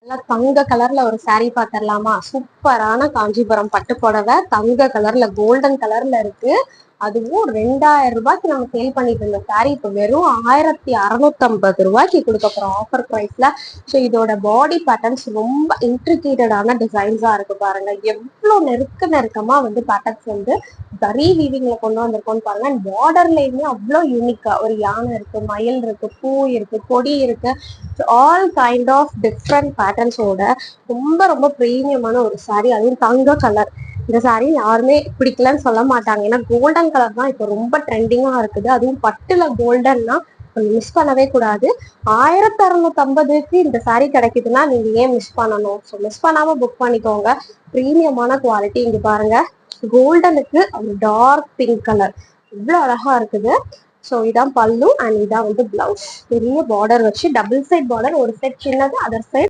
நல்லா தங்க கலர்ல ஒரு saree பாத்திரலாமா? சூப்பரான காஞ்சிபுரம் பட்டு புடவை தங்க கலர்ல கோல்டன் கலர்ல இருக்கு. அதுவும் 2000 ரூபாய்க்கு நம்ம சேல் பண்ணிட்டு இருந்த saree இப்ப வெறும் 1650 ரூபாய்க்கு கொடுக்க போறோம் ஆஃபர் பிரைஸ்ல. ஸோ இதோட பாடி பேட்டர்ன்ஸ் ரொம்ப இன்ட்ரிகேட்டடான டிசைன்ஸா இருக்கு பாருங்க. எவ்வளவு நெருக்கமா வந்து பேட்டர்ன்ஸ் வந்து தறி வீவிங்ல கொண்டு வந்திருக்கோம்னு பாருங்க. அண்ட் பார்டர்லயுமே அவ்வளோ யூனிக்கா ஒரு யானை இருக்கு, மயில் இருக்கு, பூ இருக்கு, கொடி இருக்கு. ஆல் கைண்ட் ஆஃப் டிஃப்ரெண்ட் பேட்டர்ன்ஸோட ரொம்ப ரொம்ப ப்ரீமியமான ஒரு saree. அதுவும் தங்க கலர். இந்த saree யாருமே பிடிக்கலன்னு சொல்ல மாட்டாங்க. ஏன்னா கோல்டன் கலர் தான் இப்போ ரொம்ப ட்ரெண்டிங்கா இருக்குது. அதுவும் பட்டுல கோல்டன்னா மிஸ் பண்ணவே கூடாது. 1650க்கு இந்த saree கிடைக்குதுன்னா நீங்க ஏன் மிஸ் பண்ணணும்? ஸோ மிஸ் பண்ணாம புக் பண்ணிக்கோங்க. ப்ரீமியமான குவாலிட்டி. இங்க பாருங்க, கோல்டனுக்கு ஒரு டார்க் பிங்க் கலர் இவ்வளவு அழகா இருக்குது. ஸோ இதான் பல்லு அண்ட் இதான் வந்து பிளவுஸ். பெரிய பார்டர் வச்சு டபுள் சைட் பார்டர், ஒரு செட் சின்னது, அதர் சைட்